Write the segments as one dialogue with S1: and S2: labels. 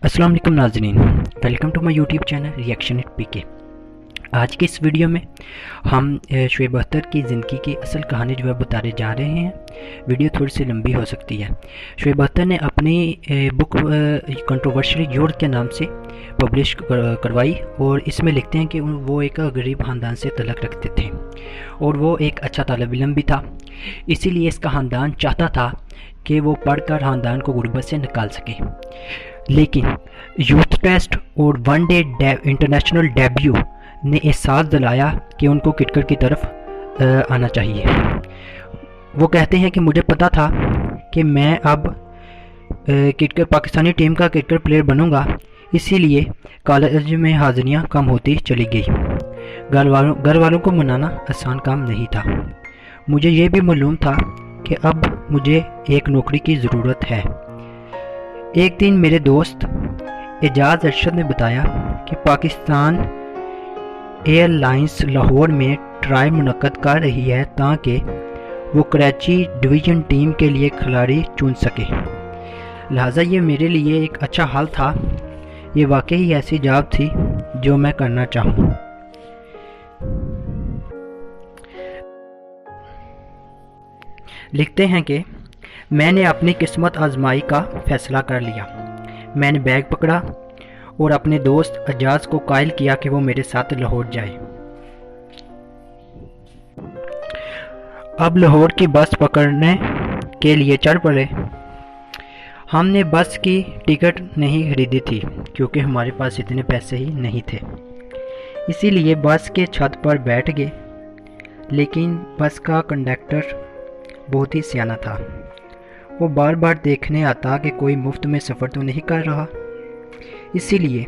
S1: अस्सलाम वालेकुम नाज़रीन, welcome to my YouTube channel reaction it PK. आज के इस वीडियो में हम शुएब अख्तर की ज़िंदगी की असल कहानी जो है बताने जा रहे हैं। वीडियो थोड़ी सी लंबी हो सकती है। शुएब अख्तर ने अपनी बुक कंट्रोवर्शियल यूथ के नाम से पब्लिश करवाई और इसमें लिखते हैं कि वो एक गरीब ख़ानदान से तल्लुक़ रखते थे और वो एक अच्छा तालिब इल्म भी था। इसीलिए इसका ख़ानदान चाहता था कि वो पढ़कर ख़ानदान को गुर्बत से निकाल सके। लेकिन यूथ टेस्ट और वन डे इंटरनेशनल डेब्यू ने एहसास दिलाया कि उनको क्रिकेट की तरफ आना चाहिए। वो कहते हैं कि मुझे पता था कि मैं अब क्रिकेट पाकिस्तानी टीम का क्रिकेट प्लेयर बनूंगा, इसीलिए कॉलेज में हाज़िरियाँ कम होती चली गई। घर वालों को मनाना आसान काम नहीं था। मुझे ये भी मालूम था कि अब मुझे एक नौकरी की ज़रूरत है। एक दिन मेरे दोस्त एजाज अरशद ने बताया कि पाकिस्तान एयरलाइंस लाहौर में ट्रायल मुनक्कद कर रही है ताकि वो कराची डिवीज़न टीम के लिए खिलाड़ी चुन सके। लिहाजा ये मेरे लिए एक अच्छा हाल था। ये वाकई ऐसी जॉब थी जो मैं करना चाहूँ। लिखते हैं कि मैंने अपनी किस्मत आजमाई का फ़ैसला कर लिया। मैंने बैग पकड़ा और अपने दोस्त एजाज को कायल किया कि वो मेरे साथ लाहौर जाए। अब लाहौर की बस पकड़ने के लिए चढ़ पड़े। हमने बस की टिकट नहीं खरीदी थी क्योंकि हमारे पास इतने पैसे ही नहीं थे, इसीलिए बस के छत पर बैठ गए। लेकिन बस का कंडक्टर बहुत ही सियाना था। वो बार बार देखने आता कि कोई मुफ्त में सफ़र तो नहीं कर रहा, इसीलिए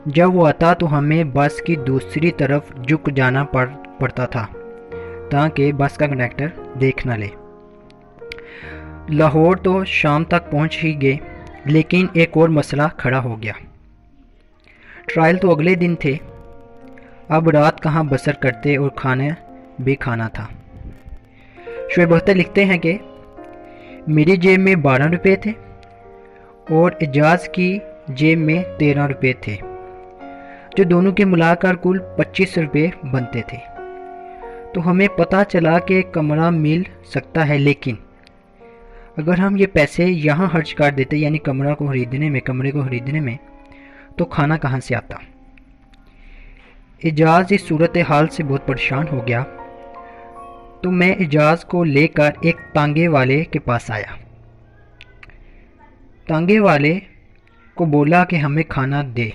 S1: जब वो आता तो हमें बस की दूसरी तरफ झुक जाना पड़ता था ताकि बस का कंडक्टर देख न ले। लाहौर तो शाम तक पहुंच ही गए, लेकिन एक और मसला खड़ा हो गया। ट्रायल तो अगले दिन थे, अब रात कहाँ बसर करते और खाने भी खाना था। शुएब अख्तर लिखते हैं कि मेरी जेब में 12 रुपये थे और एजाज की जेब में 13 रुपये थे, जो दोनों के मिलाकर कुल 25 रुपये बनते थे। तो हमें पता चला कि कमरा मिल सकता है, लेकिन अगर हम ये पैसे यहाँ खर्च कर देते यानी कमरे को ख़रीदने में तो खाना कहाँ से आता। एजाज इस सूरत हाल से बहुत परेशान हो गया, तो मैं एजाज को लेकर एक तांगे वाले के पास आया। तांगे वाले को बोला कि हमें खाना दे।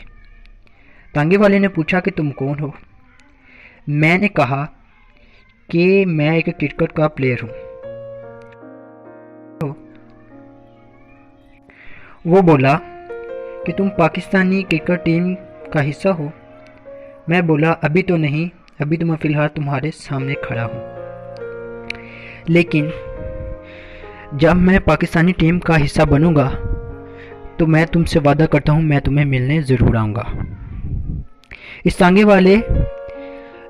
S1: तांगे वाले ने पूछा कि तुम कौन हो। मैंने कहा कि मैं एक क्रिकेट का प्लेयर हूँ। वो बोला कि तुम पाकिस्तानी क्रिकेट टीम का हिस्सा हो। मैं बोला अभी तो नहीं, अभी तो मैं फ़िलहाल तुम्हारे सामने खड़ा हूँ, लेकिन जब मैं पाकिस्तानी टीम का हिस्सा बनूंगा तो मैं तुमसे वादा करता हूं मैं तुम्हें मिलने ज़रूर आऊँगा। इस तांगे वाले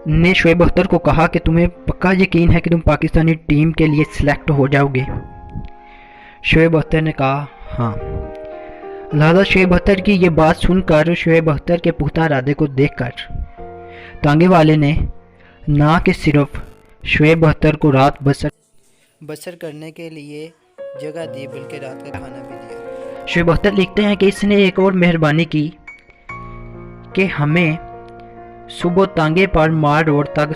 S1: ने शुएब अख्तर को कहा कि तुम्हें पक्का यकीन है कि तुम पाकिस्तानी टीम के लिए सिलेक्ट हो जाओगे। शुएब अख्तर ने कहा हाँ। लिहाजा शुएब अख्तर की ये बात सुनकर शुएब अख्तर के पुख्ता इरादे को देखकर तांगे वाले ने ना कि सिर्फ शुएब अख्तर को रात बसर करने के लिए जगह दी, बल्कि रात का खाना भी दिया। शुएब अख्तर लिखते हैं कि इसने एक और मेहरबानी की कि हमें सुबह तांगे पर मार रोड तक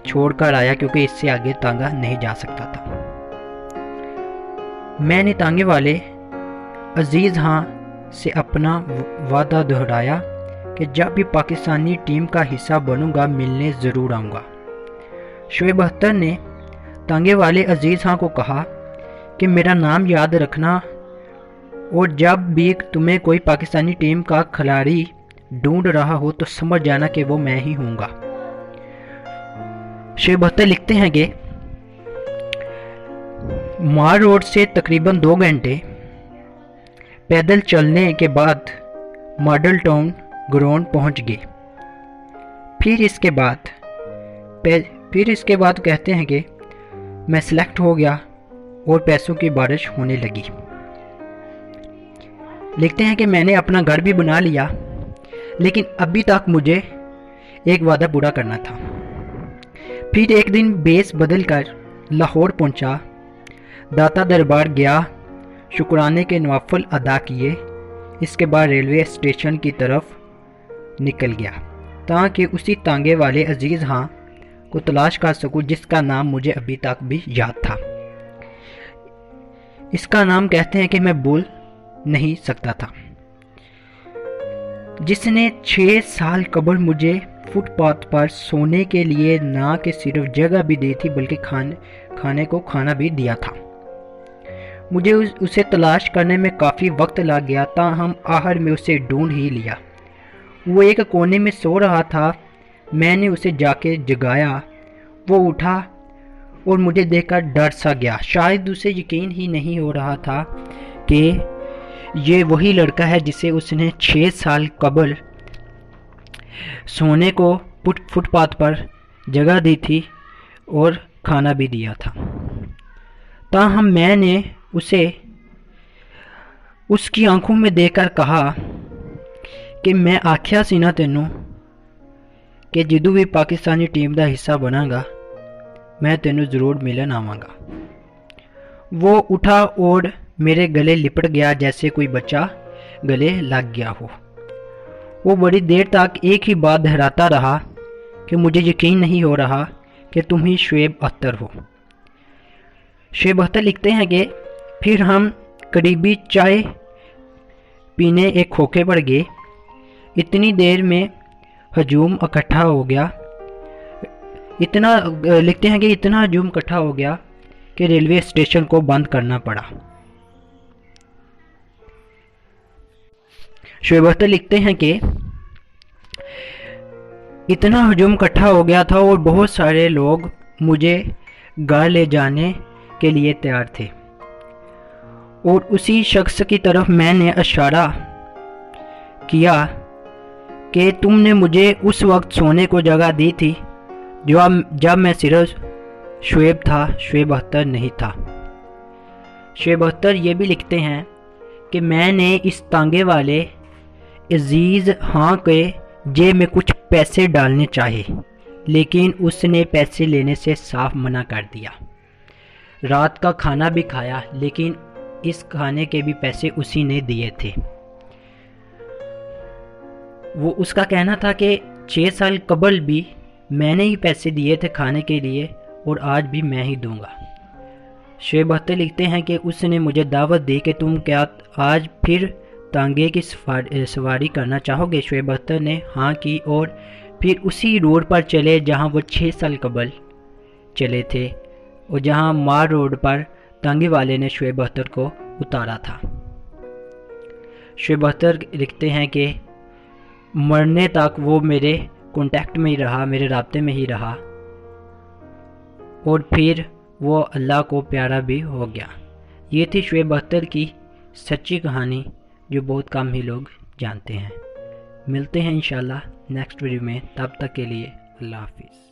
S1: छोड़कर आया, क्योंकि इससे आगे तांगा नहीं जा सकता था। मैंने तांगे वाले अजीज़ हाँ से अपना वादा दोहराया कि जब भी पाकिस्तानी टीम का हिस्सा बनूंगा मिलने ज़रूर आऊँगा। शुएब अख्तर ने तांगे वाले अजीज़ हाँ को कहा कि मेरा नाम याद रखना और जब भी तुम्हें कोई पाकिस्तानी टीम का खिलाड़ी ढूंढ रहा हो तो समझ जाना कि वो मैं ही हूँगा। शुएब अख्तर लिखते हैं कि मार रोड से तकरीबन 2 घंटे पैदल चलने के बाद मॉडल टाउन ग्राउंड पहुँच गए। फिर इसके बाद कहते हैं कि मैं सिलेक्ट हो गया और पैसों की बारिश होने लगी। लिखते हैं कि मैंने अपना घर भी बना लिया, लेकिन अभी तक मुझे एक वादा पूरा करना था। फिर एक दिन बेस बदल कर लाहौर पहुंचा, दाता दरबार गया, शुक्राने के नवाफल अदा किए। इसके बाद रेलवे स्टेशन की तरफ निकल गया ताकि उसी तांगे वाले अजीज़ हाँ को तलाश कर सकूं जिसका नाम मुझे अभी तक भी याद था। इसका नाम कहते हैं कि मैं भूल नहीं सकता था, जिसने 6 साल कबल मुझे फुटपाथ पर सोने के लिए ना कि सिर्फ जगह भी दी थी बल्कि खाने को खाना भी दिया था। मुझे उसे तलाश करने में काफ़ी वक्त लग गया, ताहम आखिर में उसे ढूंढ ही लिया। वो एक कोने में सो रहा था। मैंने उसे जाके जगाया। वो उठा और मुझे देखकर डर सा गया। शायद उसे यकीन ही नहीं हो रहा था कि ये वही लड़का है जिसे उसने 6 साल कबल सोने को फुटपाथ पर जगह दी थी और खाना भी दिया था। ताहम मैंने उसे उसकी आंखों में देखकर कहा कि मैं आख्या सी ना तेनों कि जदों भी पाकिस्तानी टीम का हिस्सा बनागा मैं तेनों ज़रूर मिलन आवांगा। वो उठा और मेरे गले लिपट गया जैसे कोई बच्चा गले लग गया हो। वो बड़ी देर तक एक ही बात दोहराता रहा कि मुझे यकीन नहीं हो रहा कि तुम ही शुएब अख्तर हो। शुएब अख्तर लिखते हैं कि फिर हम करीबी चाय पीने एक खोखे पर गए। इतनी देर में हजूम इकट्ठा हो गया। लिखते हैं कि इतना हजूम इकट्ठा हो गया कि रेलवे स्टेशन को बंद करना पड़ा। शुएब अख्तर लिखते हैं कि इतना हजूम इकट्ठा हो गया था और बहुत सारे लोग मुझे घर ले जाने के लिए तैयार थे और उसी शख्स की तरफ मैंने इशारा किया कि तुमने मुझे उस वक्त सोने को जगह दी थी जब मैं सिर्फ शुएब था, शुएब अख्तर नहीं था। शुएब अख्तर ये भी लिखते हैं कि मैंने इस तांगे वाले अजीज़ हाँ के जेब में कुछ पैसे डालने चाहे, लेकिन उसने पैसे लेने से साफ मना कर दिया। रात का खाना भी खाया, लेकिन इस खाने के भी पैसे उसी ने दिए थे। वो उसका कहना था कि 6 साल कबल भी मैंने ही पैसे दिए थे खाने के लिए और आज भी मैं ही दूंगा। शुएब अख्तर लिखते हैं कि उसने मुझे दावत दी कि तुम क्या आज फिर तांगे की सवारी करना चाहोगे। शुएब अख्तर ने हाँ की और फिर उसी रोड पर चले जहाँ वो 6 साल कबल चले थे और जहाँ मार रोड पर तांगे वाले ने शुएब अख्तर को उतारा था। शुएब अख्तर लिखते हैं कि मरने तक वो मेरे कांटेक्ट में ही रहा, मेरे राब्ते में ही रहा और फिर वो अल्लाह को प्यारा भी हो गया। ये थी शुएब अख्तर की सच्ची कहानी जो बहुत कम ही लोग जानते हैं। मिलते हैं इंशाल्लाह नेक्स्ट वीडियो में, तब तक के लिए अल्लाह हाफिज़।